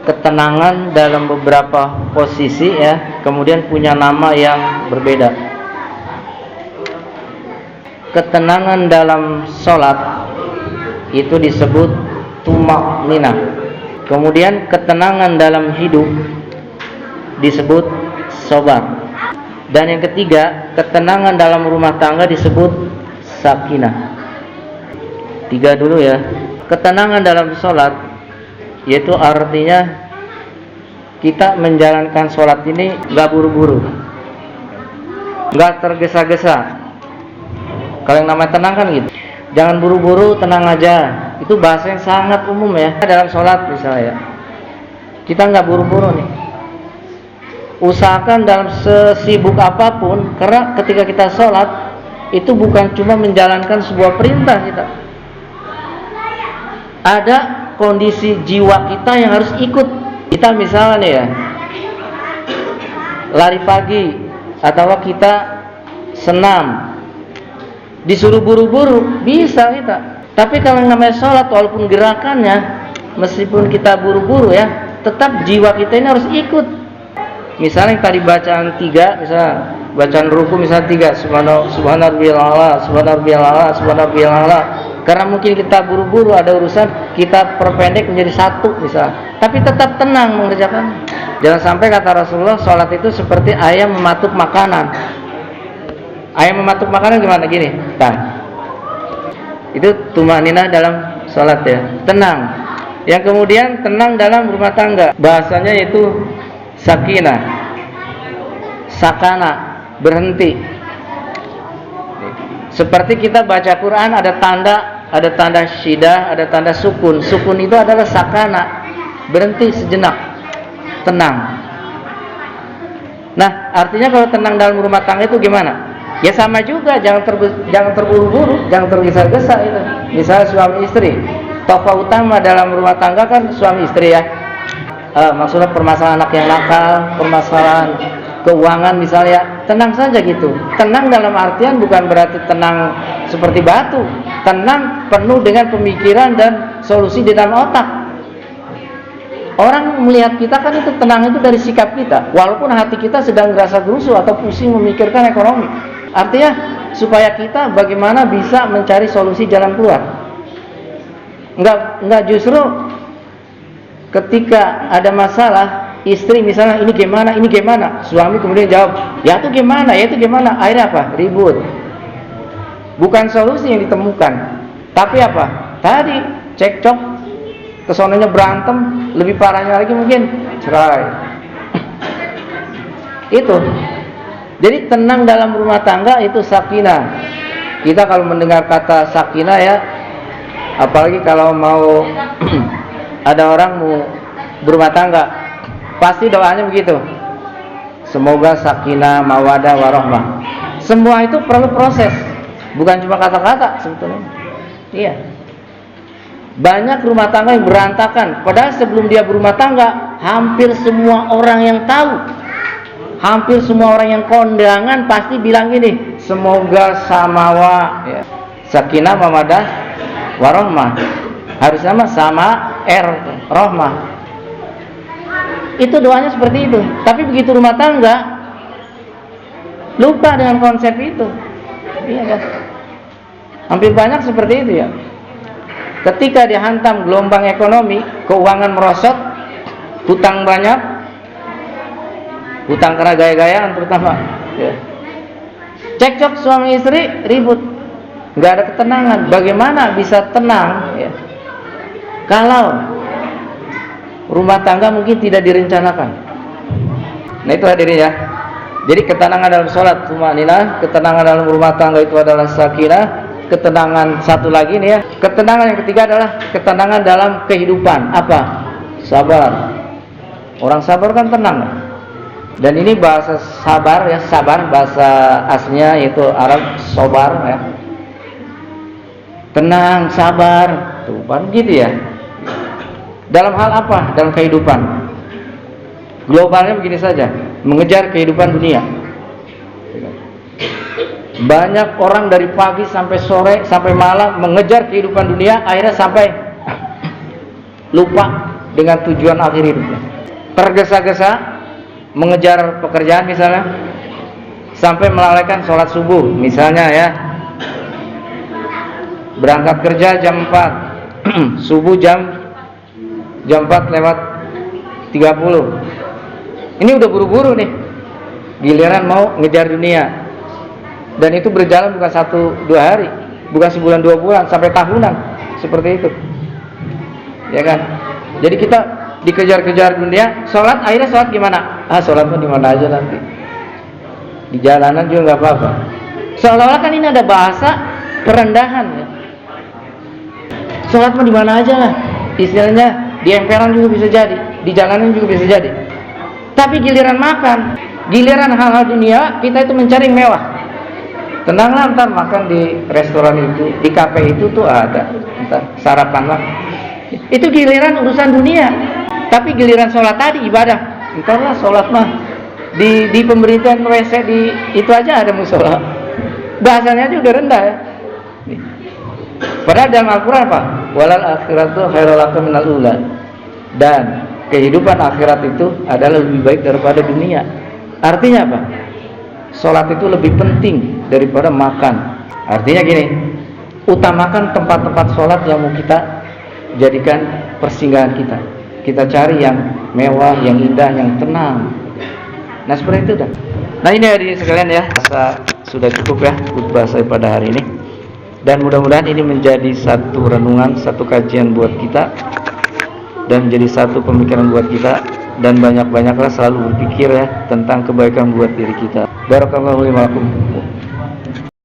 ketenangan dalam beberapa posisi ya, kemudian punya nama yang berbeda. Ketenangan dalam sholat itu disebut tumak-ninah. Kemudian ketenangan dalam hidup disebut sabar. Dan yang ketiga, ketenangan dalam rumah tangga disebut sakinah. 3 dulu ya. Ketenangan dalam sholat yaitu artinya kita menjalankan sholat ini gak buru-buru, gak tergesa-gesa. Kalau yang namanya tenang kan gitu, jangan buru-buru, tenang aja. Itu bahasa yang sangat umum ya. Dalam sholat misalnya kita gak buru-buru nih, usahakan dalam sesibuk apapun, karena ketika kita sholat itu bukan cuma menjalankan sebuah perintah kita, ada kondisi jiwa kita yang harus ikut. Kita misalnya ya lari pagi atau kita senam, disuruh buru-buru bisa kita. Tapi kalau yang namanya sholat, walaupun gerakannya meskipun kita buru-buru ya, tetap jiwa kita ini harus ikut. Misalnya tadi bacaan 3, misalnya bacaan ruku misalnya 3, subhanarabbiyal a'la, subhanarabbiyal a'la, subhanarabbiyal a'la. Karena mungkin kita buru-buru, ada urusan, kita perpendek menjadi 1 misalnya. Tapi tetap tenang mengerjakan. Jangan sampai kata Rasulullah, sholat itu seperti ayam mematuk makanan. Ayam mematuk makanan gimana? Gini, kan? Itu tumak-ninah dalam sholat ya, tenang. Yang kemudian tenang dalam rumah tangga, bahasanya itu sakinah, sakana, berhenti. Seperti kita baca Quran ada tanda syidah, ada tanda sukun. Sukun itu adalah sakana, berhenti sejenak, tenang. Nah, artinya kalau tenang dalam rumah tangga itu gimana? Ya sama juga, jangan terburu-buru, jangan tergesa-gesa itu. Misalnya suami istri, tokoh utama dalam rumah tangga kan suami istri ya. Maksudnya permasalahan anak yang nakal, permasalahan keuangan misalnya, tenang saja gitu. Tenang dalam artian bukan berarti tenang seperti batu. Tenang penuh dengan pemikiran dan solusi di dalam otak. Orang melihat kita kan itu tenang itu dari sikap kita, walaupun hati kita sedang merasa gerusu atau pusing memikirkan ekonomi. Artinya supaya kita bagaimana bisa mencari solusi jalan keluar. Enggak justru ketika ada masalah, istri misalnya ini gimana, suami kemudian jawab, ya itu gimana, akhirnya apa? Ribut. Bukan solusi yang ditemukan, tapi apa? Tadi cekcok, kesonanya berantem, lebih parahnya lagi mungkin cerai. Itu. Jadi tenang dalam rumah tangga itu sakinah. Kita kalau mendengar kata sakinah ya, apalagi kalau mau ada orang mau berumah tangga, pasti doanya begitu. Semoga sakinah, mawadah, warahmah. Semua itu perlu proses, bukan cuma kata-kata sebetulnya. Iya. Banyak rumah tangga yang berantakan, padahal sebelum dia berumah tangga, hampir semua orang yang tahu, hampir semua orang yang kondangan pasti bilang gini, semoga samawa, ya. Sakinah, mawadah, warahmah. Harusnya sama rahmah. Itu doanya seperti itu. Tapi begitu rumah tangga lupa dengan konsep itu. Iya kan? Hampir banyak seperti itu ya. Ketika dihantam gelombang ekonomi, keuangan merosot, hutang banyak, hutang karena gaya-gayaan terutama ya. Cekcok suami istri, ribut, nggak ada ketenangan. Bagaimana bisa tenang ya, kalau rumah tangga mungkin tidak direncanakan? Nah itu hadirin ya. Jadi ketenangan dalam sholat tumak-ninah, ketenangan dalam rumah tangga itu adalah sakinah. Ketenangan satu lagi nih ya, ketenangan yang ketiga adalah ketenangan dalam kehidupan. Apa? Sabar. Orang sabar kan tenang. Dan ini bahasa sabar ya, sabar bahasa aslinya yaitu Arab sobar ya. Tenang, sabar, tuh kan gitu ya. Dalam hal apa? Dalam kehidupan. Globalnya begini saja, mengejar kehidupan dunia. Banyak orang dari pagi sampai sore sampai malam mengejar kehidupan dunia, akhirnya sampai lupa dengan tujuan akhir hidupnya. tergesa-gesa mengejar pekerjaan misalnya, sampai melalaikan sholat subuh misalnya ya, berangkat kerja jam 4 subuh jam 4 lewat 30, ini udah buru-buru nih, giliran mau ngejar dunia, dan itu berjalan bukan 1-2 hari, bukan sebulan 2 bulan, sampai tahunan, seperti itu ya kan. Jadi kita dikejar-kejar dunia, sholat, akhirnya sholat gimana? Sholat mah dimana aja nanti, di jalanan juga nggak apa-apa. Seolah-olah kan ini ada bahasa kerendahan ya. Sholat mah dimana aja lah, istilahnya di emperan juga bisa jadi, di jalanan juga bisa jadi. Tapi giliran makan, giliran hal-hal dunia, kita itu mencari mewah. Tenanglah, ntar makan di restoran itu, di kafe itu tuh ada, ntar sarapan lah. Itu giliran urusan dunia. Tapi giliran sholat tadi ibadah, entarlah sholat mah di pemerintahan WC di itu aja ada musola. Bahasanya aja udah rendah ya. Padahal dalam Al-Quran apa? Walal akhiratu khairul laka minal ula. Dan kehidupan akhirat itu adalah lebih baik daripada dunia. Artinya apa? Sholat itu lebih penting daripada makan. Artinya gini, utamakan tempat-tempat sholat yang mau kita jadikan persinggahan kita. Kita cari yang mewah, yang indah, yang tenang. Nah seperti itu dah. Nah ini hadirin sekalian ya, rasa sudah cukup ya khutbah saya pada hari ini. Dan mudah-mudahan ini menjadi satu renungan, satu kajian buat kita, dan menjadi satu pemikiran buat kita. Dan banyak-banyaklah selalu berpikir ya tentang kebaikan buat diri kita. Barakallahu li wa lakum.